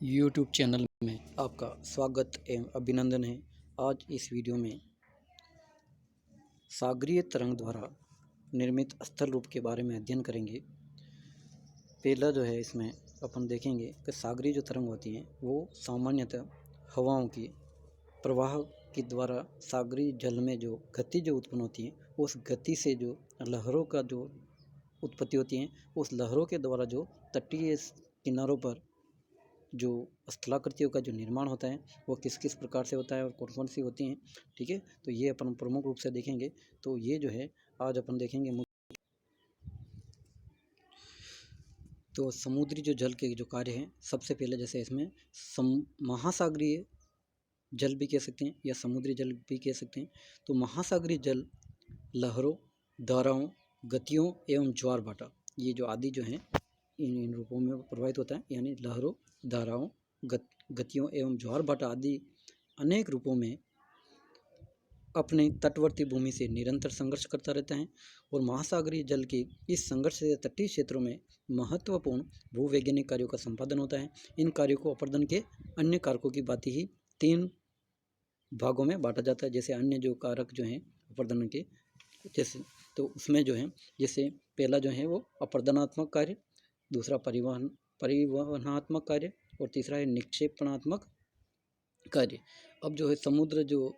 YouTube channel में आपका स्वागत एवं अभिनंदन है। आज इस वीडियो में सागरीय तरंग द्वारा निर्मित स्थल रूप के बारे में अध्ययन करेंगे। पहला जो है इसमें अपन देखेंगे कि सागरीय जो तरंग होती हैं वो सामान्यतः हवाओं की प्रवाह के द्वारा सागरीय जल में जो गति जो उत्पन्न होती है उस गति से जो लहरों का जो उत्पत्ति होती है उस लहरों के द्वारा जो तटीय किनारों पर जो स्थलाकृतियों का जो निर्माण होता है वो किस किस प्रकार से होता है और कौन कौन सी होती हैं। ठीक है, तो ये अपन प्रमुख रूप से देखेंगे। तो ये जो है आज अपन देखेंगे तो समुद्री जो जल के जो कार्य हैं। सबसे पहले जैसे इसमें महासागरीय जल भी कह सकते हैं या समुद्री जल भी कह सकते हैं। तो महासागरीय जल लहरों, धाराओं, गतियों एवं ज्वार भाटा ये जो आदि जो हैं इन रूपों में प्रभावित होता है, यानी लहरों, धाराओं, गतियों एवं ज्वार भाटा आदि अनेक रूपों में अपने तटवर्ती भूमि से निरंतर संघर्ष करता रहता है। और महासागरीय जल के इस संघर्ष से तटीय क्षेत्रों में महत्वपूर्ण भूवैज्ञानिक कार्यों का संपादन होता है। इन कार्यों को अपरदन के अन्य कारकों की भांति ही 3 भागों में बांटा जाता है। जैसे अन्य जो कारक जो हैं अपरदन के, जैसे तो उसमें जो है जैसे पहला जो है वो अपरदनात्मक कार्य, दूसरा परिवहनात्मक कार्य और तीसरा है निक्षेपणात्मक कार्य। अब जो है समुद्र जो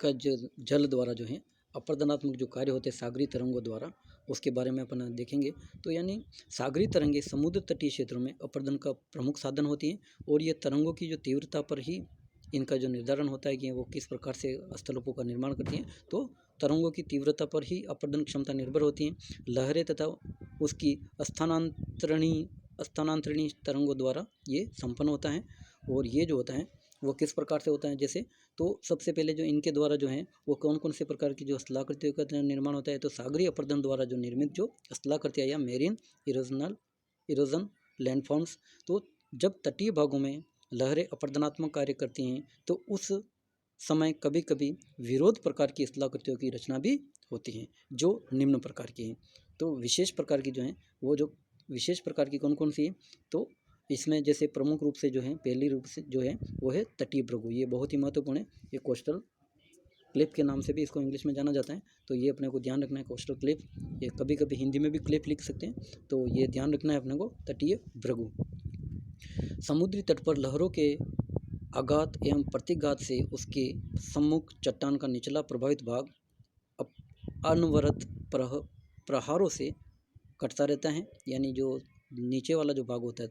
का जो जल द्वारा जो है अपरदनात्मक जो कार्य होते हैं सागरीय तरंगों द्वारा, उसके बारे में अपन देखेंगे। तो यानी सागरीय तरंगें समुद्र तटीय क्षेत्रों में अपरदन का प्रमुख साधन होती हैं और ये तरंगों की जो तीव्रता पर ही इनका जो निर्धारण होता है कि वो किस प्रकार से स्थलों का निर्माण करती हैं। तो तरंगों की तीव्रता पर ही अपरदन क्षमता निर्भर होती हैं। लहरें तथा उसकी स्थानांतरणीय तरंगों द्वारा ये संपन्न होता है। और ये जो होता है वो किस प्रकार से होता है, जैसे तो सबसे पहले जो इनके द्वारा जो है वो कौन कौन से प्रकार की जो स्थलाकृतियों का निर्माण होता है। तो सागरीय अपरदन द्वारा जो निर्मित जो स्थलाकृतियाँ या मेरीन इरोजन लैंडफॉर्म्स, तो जब तटीय भागों में लहरें अपरदनात्मक कार्य करती हैं तो उस समय कभी कभी विरोध प्रकार की स्थलाकृतियों की रचना भी होती है जो निम्न प्रकार की हैं। तो विशेष प्रकार की जो हैं वो जो विशेष प्रकार की कौन कौन सी है, तो इसमें जैसे प्रमुख रूप से जो है पहली रूप से जो है वो है तटीय भृगु। ये बहुत ही महत्वपूर्ण है। ये कोस्टल क्लिप के नाम से भी इसको इंग्लिश में जाना जाता है। तो ये अपने को ध्यान रखना है, कोस्टल क्लिप। ये कभी कभी हिंदी में भी क्लिप लिख सकते हैं, तो ये ध्यान रखना है अपने को, तटीय भृगु। समुद्री तट पर लहरों के आघात एवं प्रतिघात से उसके सम्मुख चट्टान का निचला प्रभावित भाग अनवरत प्रहारों से कटता रहता है। यानी जो नीचे वाला जो भाग होता है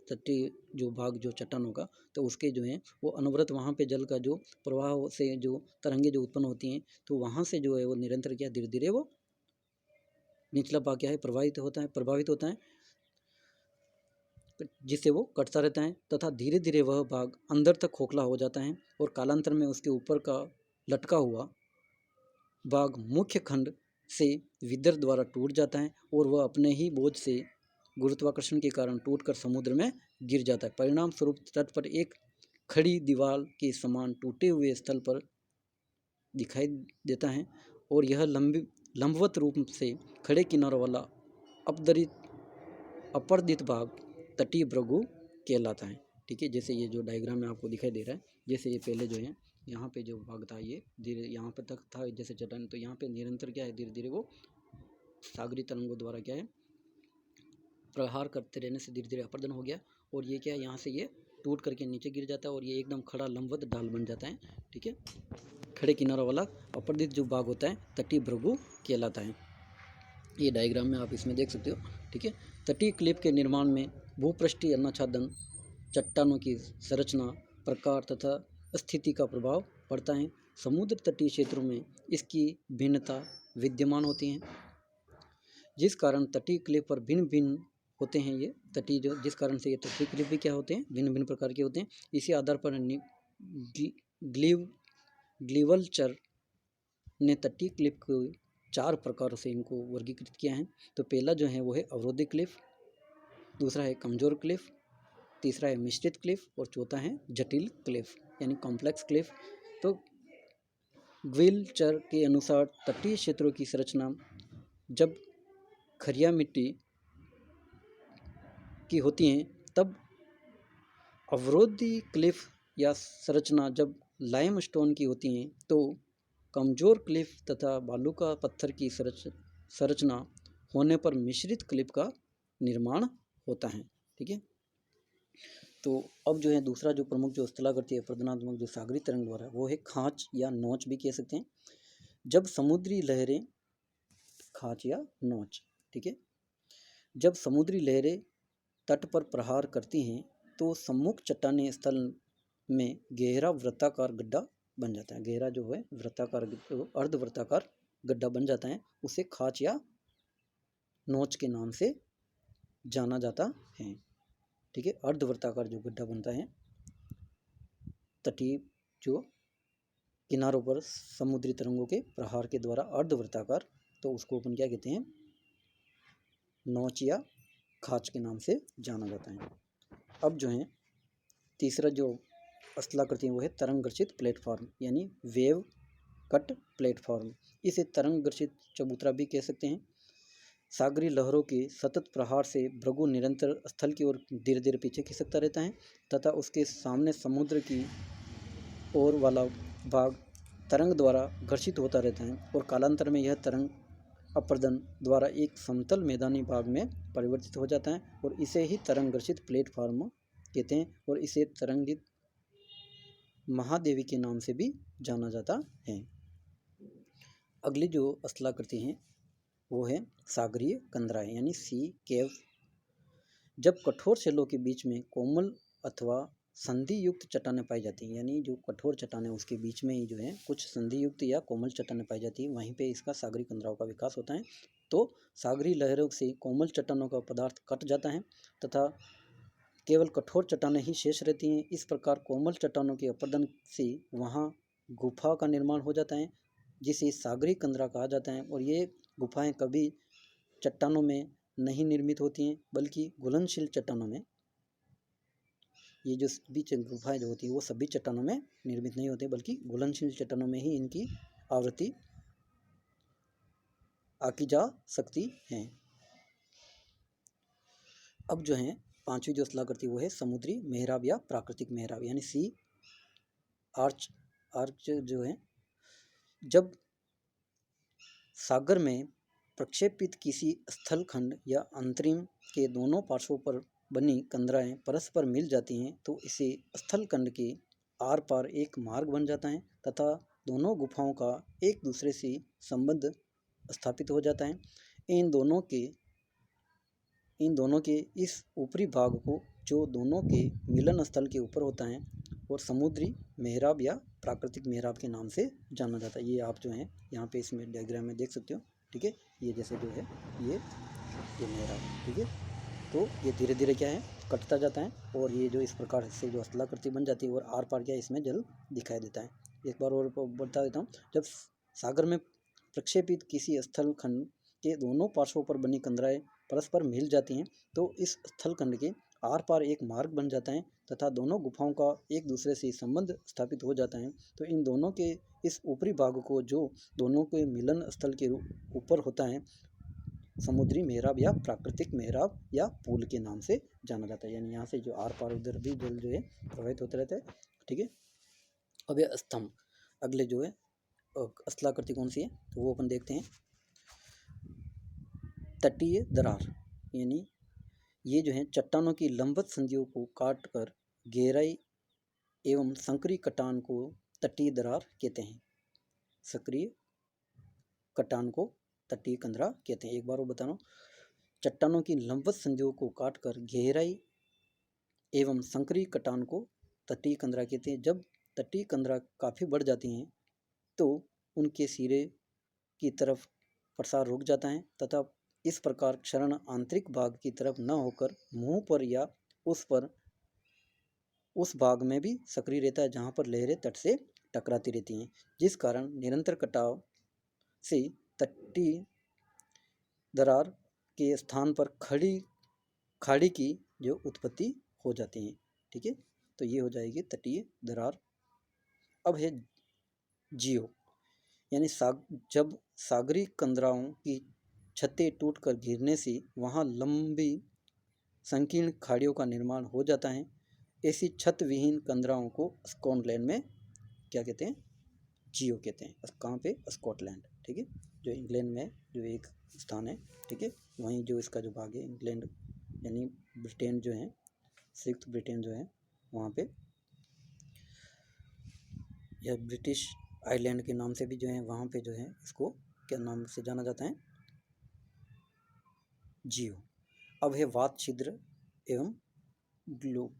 तटीय जो भाग जो चट्टानों का, तो उसके जो है वो अनवरत वहाँ पे जल का जो प्रवाह से जो तरंगे जो उत्पन्न होती हैं तो वहाँ से जो है वो निरंतर क्या धीरे धीरे वो निचला भाग क्या है प्रभावित होता है जिससे वो कटता रहता है तथा धीरे धीरे वह भाग अंदर तक खोखला हो जाता है और कालांतर में उसके ऊपर का लटका हुआ भाग मुख्य खंड से विदर द्वारा टूट जाता है और वह अपने ही बोझ से गुरुत्वाकर्षण के कारण टूटकर समुद्र में गिर जाता है। परिणाम स्वरूप तट पर एक खड़ी दीवार के समान टूटे हुए स्थल पर दिखाई देता है और यह लंबवत रूप से खड़े किनारों वाला अपर्दित भाग तटीय भृगु कहलाता है। ठीक है, जैसे ये जो डायग्राम में आपको दिखाई दे रहा है, जैसे ये पहले जो है यहाँ पे जो भाग था ये धीरे यहाँ पर तक था जैसे चट्टान, तो यहाँ पे निरंतर क्या है धीरे धीरे वो सागरीय तरंगों द्वारा क्या है प्रहार करते रहने से धीरे धीरे अपरदन हो गया और ये क्या है यहाँ से ये टूट करके नीचे गिर जाता है और ये एकदम खड़ा लंबवत ढाल बन जाता है। ठीक है, खड़े किनारों वाला अपर्दित जो भाग होता है तटीय भृगु कहलाता है। ये डायग्राम में आप इसमें देख सकते हो। ठीक है, तटीय क्लिप के निर्माण में भूपृष्ठीय अन्नछादन, चट्टानों की संरचना, प्रकार तथा स्थिति का प्रभाव पड़ता है। समुद्र तटीय क्षेत्रों में इसकी भिन्नता विद्यमान होती हैं जिस कारण तटीय क्लिप पर भिन्न भिन्न होते हैं। ये तटीय जो जिस कारण से ये तटीय क्लिप भी क्या होते हैं भिन्न भिन्न प्रकार के होते हैं। इसी आधार पर ग्लीवल्चर ने तटीय क्लिप को 4 प्रकारों से इनको वर्गीकृत किया है। तो पहला जो है वो है अवरोधी क्लिफ, दूसरा है कमजोर क्लिफ, तीसरा है मिश्रित क्लिफ और चौथा है जटिल क्लिफ यानी कॉम्प्लेक्स क्लिफ। तो ग्लीवल्चर के अनुसार तटीय क्षेत्रों की संरचना जब खरिया मिट्टी की होती हैं तब अवरोधी क्लिफ या संरचना जब लाइमस्टोन की होती हैं तो कमजोर क्लिफ तथा बालू का पत्थर की संरचना होने पर मिश्रित क्लिफ का निर्माण होता है। ठीक है, तो अब जो है दूसरा जो प्रमुख जो स्थलाकृति है प्रदनात्मक जो सागरी तरंग द्वारा वो है खांच या नोच भी कह सकते हैं। जब समुद्री लहरें, खांच या नोच, ठीक है, जब समुद्री लहरें तट पर प्रहार करती हैं तो सम्मुख चट्टानी स्थल में गहरा वृत्ताकार गड्ढा बन जाता है। गहरा जो है वृत्ताकार अर्धवृत्ताकार गड्ढा बन जाता है, उसे खांच या नोच के नाम से जाना जाता है। ठीक है, अर्धवृत्ताकार जो गड्ढा बनता है तटीय जो किनारों पर समुद्री तरंगों के प्रहार के द्वारा अर्धवृत्ताकार, तो उसको अपन क्या कहते हैं, नोच या खांच के नाम से जाना जाता है। अब जो है तीसरा जो स्थलाकृति है वो है तरंगर्षित प्लेटफॉर्म यानी वेव कट प्लेटफॉर्म। इसे तरंगर्षित चबूतरा भी कह सकते हैं। सागरी लहरों के सतत प्रहार से भृगु निरंतर स्थल की ओर धीरे धीरे पीछे खिसकता रहता है तथा उसके सामने समुद्र की ओर वाला भाग तरंग द्वारा घर्षित होता रहता है और कालांतर में यह तरंग अपर्दन द्वारा एक समतल मैदानी भाग में परिवर्तित हो जाता है और इसे ही तरंगर्षित प्लेटफॉर्म कहते हैं और इसे तरंगित महादेवी के नाम से भी जाना जाता है। अगली जो स्थलाकृति है वो है सागरीय कंदराएं यानी सी केव। जब कठोर शैलों के बीच में कोमल अथवा संधि युक्त चट्टानें पाई जाती हैं, यानी जो कठोर चट्टानें उसके बीच में ही जो है कुछ संधि युक्त या कोमल चट्टानें पाई जाती है, वहीं पे इसका सागरी कंदराओं का विकास होता है। तो सागरी लहरों से कोमल चट्टानों का पदार्थ कट जाता है तथा केवल कठोर चट्टानें ही शेष रहती हैं। इस प्रकार कोमल चट्टानों के अपरदन से वहाँ गुफा का निर्माण हो जाता है जिसे सागरी कंदरा कहा जाता है। और ये गुफाएं कभी चट्टानों में नहीं निर्मित होती हैं बल्कि घुलनशील चट्टानों में, ये जो बीच गुफाएं जो होती है वो सभी चट्टानों में निर्मित नहीं होते बल्कि घुलनशील चट्टानों में ही इनकी आवृत्ति आकी जा सकती है। अब जो है पांचवी जो स्थलाकृति वो है समुद्री मेहराब या प्राकृतिक मेहराब यानी सी आर्च। आर्च जो है जब सागर में प्रक्षेपित किसी स्थल खंड या अंतरिम के दोनों पार्श्वों पर बनी कंदराएं परस्पर मिल जाती हैं तो इसे स्थल खंड के आर पार एक मार्ग बन जाता है तथा दोनों गुफाओं का एक दूसरे से संबंध स्थापित हो जाता है। इन दोनों के इस ऊपरी भाग को जो दोनों के मिलन स्थल के ऊपर होता है और समुद्री मेहराब या प्राकृतिक मेहराब के नाम से जाना जाता है। ये आप जो है यहाँ पे इसमें डायग्राम में देख सकते हो। ठीक है, ये जैसे जो है ये मेहराब, ठीक है, तो ये धीरे धीरे क्या है कटता जाता है और ये जो इस प्रकार से जो स्थलाकृति बन जाती है और आर पार क्या इसमें जल दिखाई देता है। एक बार और बता देता हूँ, जब सागर में प्रक्षेपित किसी स्थल खंड के दोनों पार्श्वों पर बनी कंदराएं परस्पर मिल जाती हैं तो इस स्थल खंड के आर पार एक मार्ग बन जाता है तथा दोनों गुफाओं का एक दूसरे से संबंध स्थापित हो जाता है। तो इन दोनों के इस ऊपरी भाग को जो दोनों के मिलन स्थल के ऊपर होता है समुद्री मेहराब या प्राकृतिक मेहराब या पुल के नाम से जाना जाता है। यानी यहाँ से जो आर पार उधर भी जल जो है प्रवाहित होता रहता है। ठीक है, अब ये स्तंभ अगले जो है स्थलाकृति कौन सी है तो वो अपन देखते हैं। तटीय दरार यानी ये जो है चट्टानों की लंबवत संधियों को काट कर गहराई एवं संकरी कटान को तटीय दरार कहते हैं। सक्रिय कटान को तटीय कंदरा कहते हैं। एक बार वो बता रहा हूँ, चट्टानों की लंबवत संधियों को काटकर गहराई एवं संकरी कटान को तटीय कंदरा कहते हैं। जब तटीय कंदरा काफ़ी बढ़ जाती हैं तो उनके सिरे की तरफ प्रसार रुक जाता है तथा इस प्रकार क्षरण आंतरिक भाग की तरफ न होकर मुंह पर या उस भाग में भी सक्रिय रहता है जहाँ पर लहरें तट से टकराती रहती हैं, जिस कारण निरंतर कटाव से तटीय दरार के स्थान पर खाड़ी की जो उत्पत्ति हो जाती है। ठीक है, तो ये हो जाएगी तटीय दरार। अब है जियो यानी जब सागरी कंदराओं की छतें टूटकर गिरने से वहाँ लंबी संकीर्ण खाड़ियों का निर्माण हो जाता है ऐसी छत विहीन कंदराओं को स्कॉटलैंड में क्या कहते हैं? जियो कहते हैं। कहाँ पे? स्कॉटलैंड, ठीक है, जो इंग्लैंड में जो एक स्थान है, ठीक है, वहीं जो इसका जो भाग है इंग्लैंड यानी ब्रिटेन जो है, संयुक्त ब्रिटेन जो है, वहाँ पे यह ब्रिटिश आइलैंड के नाम से भी जो है वहाँ पे जो है इसको क्या नाम से जाना जाता है? जियो। अब है वात छिद्र एवं ग्लोब।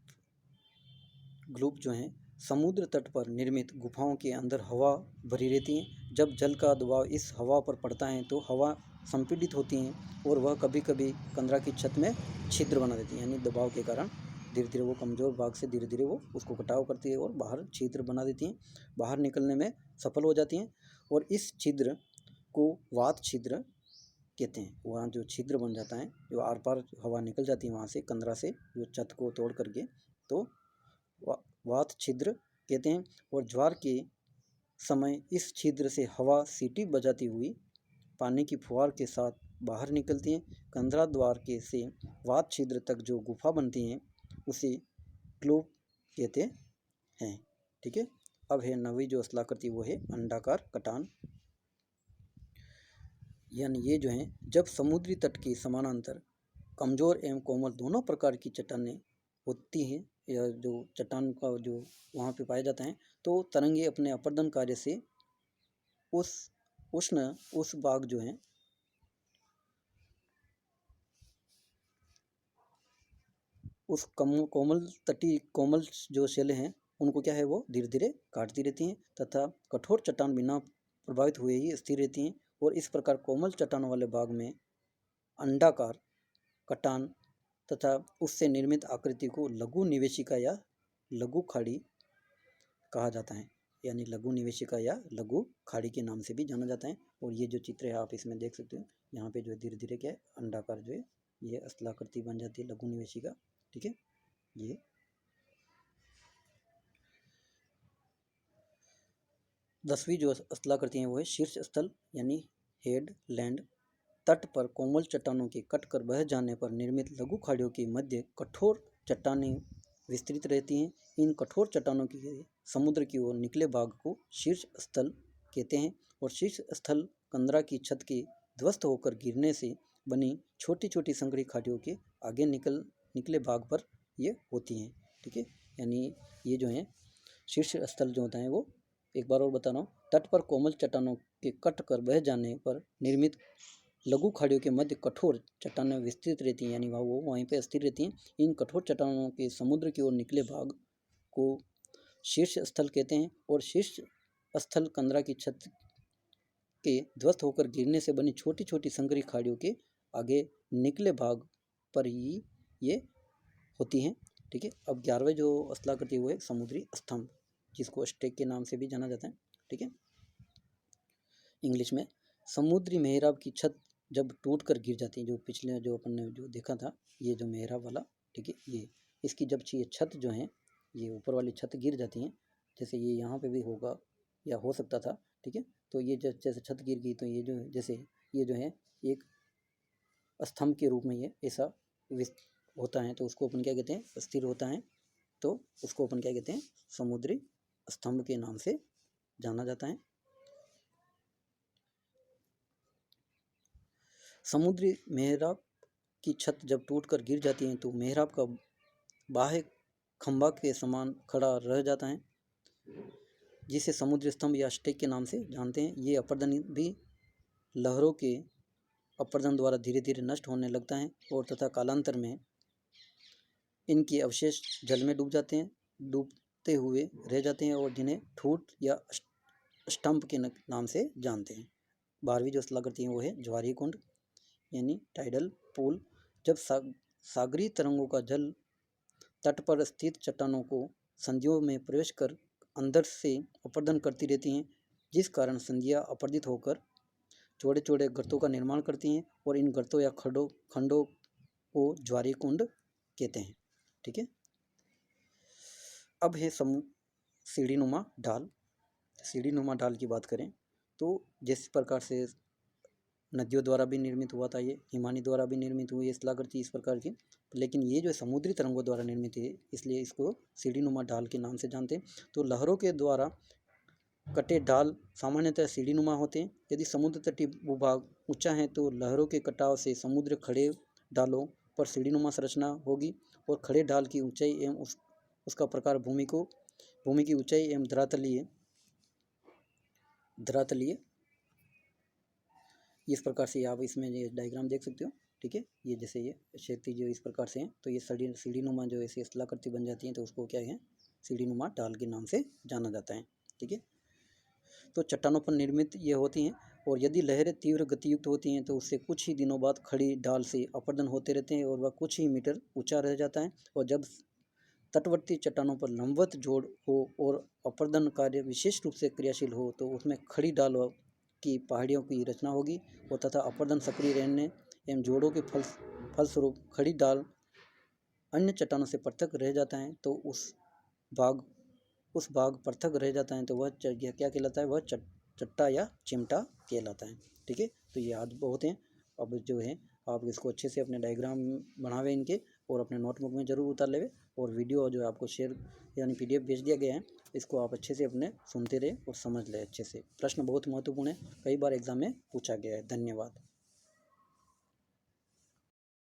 ग्लोब जो है समुद्र तट पर निर्मित गुफाओं के अंदर हवा भरी रहती है। जब जल का दबाव इस हवा पर पड़ता है तो हवा संपीड़ित होती हैं और वह कभी कभी कंदरा की छत में छिद्र बना देती है, यानी दबाव के कारण धीरे धीरे वो कमज़ोर भाग से धीरे धीरे वो उसको कटाव करती है और बाहर छिद्र बना देती हैं, बाहर निकलने में सफल हो जाती हैं। और इस छिद्र को वात छिद्र कहते हैं। वहाँ जो छिद्र बन जाता है, जो आर पार हवा निकल जाती है वहाँ से कंदरा से, जो छत को तोड़ करके, तो वात छिद्र कहते हैं। और ज्वार के समय इस छिद्र से हवा सीटी बजाती हुई पानी की फुहार के साथ बाहर निकलती है। कंदरा द्वार के से वात छिद्र तक जो गुफा बनती है उसे ग्लोब कहते हैं, ठीक है। अब है नवी जो स्थलाकृति, वो है अंडाकार कटान, यानी ये जो है जब समुद्री तट के समानांतर कमज़ोर एवं कोमल दोनों प्रकार की चट्टानें होती हैं, या जो चट्टान का जो वहाँ पे पाया जाता है, तो तरंगे अपने अपर्दन कार्य से उस भाग जो है उस कोमल जो शैलें हैं उनको क्या है वो धीरे धीरे काटती रहती हैं तथा कठोर चट्टान बिना प्रभावित हुए ही स्थिर रहती हैं। और इस प्रकार कोमल चट्टानों वाले भाग में अंडाकार कटान तथा उससे निर्मित आकृति को लघु निवेशिका या लघु खाड़ी कहा जाता है, यानी लघु निवेशिका या लघु खाड़ी के नाम से भी जाना जाता है। और ये जो चित्र है आप इसमें देख सकते हो, यहाँ पे जो धीरे धीरे क्या है अंडाकार जो है ये स्थलाकृति बन जाती है, लघु निवेशिका, ठीक है। ये 10वीं जो स्थलाकृति है वो है शीर्ष स्थल यानी हेड लैंड। तट पर कोमल चट्टानों के कटकर बह जाने पर निर्मित लघु खाड़ियों के मध्य कठोर चट्टानें विस्तृत रहती हैं। इन कठोर चट्टानों के समुद्र की ओर निकले भाग को शीर्ष स्थल कहते हैं। और शीर्ष स्थल कंदरा की छत के ध्वस्त होकर गिरने से बनी छोटी छोटी संकरी खाड़ियों के आगे निकले भाग पर ये होती हैं, ठीक है। यानी ये जो है शीर्ष स्थल जो होता है वो, एक बार और बता रहा हूँ, तट पर कोमल चट्टानों के कट कर बह जाने पर निर्मित लघु खाड़ियों के मध्य कठोर चट्टानें विस्तृत रहती हैं, यानी वो वहीं पर स्थिर रहती हैं। इन कठोर चट्टानों के समुद्र की ओर निकले भाग को शीर्ष स्थल कहते हैं। और शीर्ष स्थल कंदरा की छत के ध्वस्त होकर गिरने से बनी छोटी छोटी संकरी खाड़ियों के आगे निकले भाग पर ही ये होती हैं, ठीक है। अब 11वें जो स्थलाकृति वो है समुद्री स्तंभ, जिसको स्टेक के नाम से भी जाना जाता है, ठीक है, इंग्लिश में। समुद्री मेहराब की छत जब टूट कर गिर जाती है, जो पिछले जो अपन ने जो देखा था ये जो मेहराब वाला, ठीक है, ये इसकी जब ये छत जो है ये ऊपर वाली छत गिर जाती है, जैसे ये यहाँ पे भी होगा या हो सकता था, ठीक है। तो ये जैसे छत गिर गई तो ये जो जैसे ये जो है एक स्तंभ के रूप में ये ऐसा होता है, तो उसको अपन क्या कहते हैं, स्थिर होता है, तो उसको अपन क्या कहते हैं, समुद्री स्तंभ के नाम से जाना जाता है। समुद्री मेहराब की छत जब टूटकर गिर जाती है तो मेहराब का बाह्य खंभा के समान खड़ा रह जाता है, जिसे समुद्री स्तंभ या स्टेक के नाम से जानते हैं। ये अपर्दन भी लहरों के अपर्दन द्वारा धीरे धीरे नष्ट होने लगता है और तथा कालांतर में इनके अवशेष जल में डूबते हुए रह जाते हैं और जिन्हें ठूठ या स्टंप के नाम से जानते हैं। 12वीं जो स्थलाकृति है वो है ज्वारीय कुंड यानी टाइडल पूल। जब सागरीय तरंगों का जल तट पर स्थित चट्टानों को संधियों में प्रवेश कर अंदर से अपर्दन करती रहती हैं, जिस कारण संधियाँ अपर्दित होकर चौड़े चौड़े गर्तों का निर्माण करती हैं और इन गर्तों या खंडों को ज्वारीय कुंड कहते हैं, ठीक है। अब है सीढ़ीनुमा ढाल। सीढ़ीनुमा ढाल की बात करें तो जिस प्रकार से नदियों द्वारा भी निर्मित हुआ था, ये हिमानी द्वारा भी निर्मित हुई है शिलाकृति इस प्रकार की। लेकिन ये जो समुद्री तरंगों द्वारा निर्मित है, इसलिए इसको सीढ़ीनुमा ढाल के नाम से जानते हैं। तो लहरों के द्वारा कटे ढाल सामान्यतः सीढ़ीनुमा होते हैं। यदि समुद्र तटीय भूभाग ऊंचा है तो लहरों के कटाव से समुद्र खड़े ढालों पर सीढ़ीनुमा संरचना होगी, और खड़े ढाल की ऊंचाई एवं उसका प्रकार भूमि की ऊंचाई एवं धरातलीय इस प्रकार से आप इसमें ये डायग्राम देख सकते हो। ठीक है, ये जैसे ये क्षैतिज जो इस प्रकार से हैं, तो ये सीढ़ीनुमा जो ऐसी शिलाकृति बन जाती है, तो उसको क्या है, सीढ़ीनुमा ढाल के नाम से जाना जाता है। ठीक है, तो चट्टानों पर निर्मित ये होती हैं, और यदि लहरें तीव्र गतियुक्त होती हैं तो उससे कुछ ही दिनों बाद खड़ी ढाल से अपरदन होते रहते हैं, और वह कुछ ही मीटर ऊंचा रह जाता है। और जब तटवर्ती चट्टानों पर लंबवत जोड़ हो और अपरदन कार्य विशेष रूप से क्रियाशील हो, तो उसमें खड़ी ढाल की पहाड़ियों की रचना होगी, और तथा अपरदन सक्रिय रहने एवं जोड़ों के फलस्वरूप खड़ी ढाल अन्य चट्टानों से पृथक रह जाता है, तो उस भाग पृथक रह जाता है, तो वह क्या कहलाता है, वह चट्टा या चिमटा कहलाता है। ठीक है, तो ये याद बहुत हैं। अब जो है आप इसको अच्छे से अपने डायग्राम बनावे इनके, और अपने नोटबुक में जरूर उतार लेवे, और वीडियो जो आपको शेयर यानी PDF भेज दिया गया है, इसको आप अच्छे से अपने सुनते रहे और समझ ले अच्छे से। प्रश्न बहुत महत्वपूर्ण है, कई बार एग्जाम में पूछा गया है। धन्यवाद।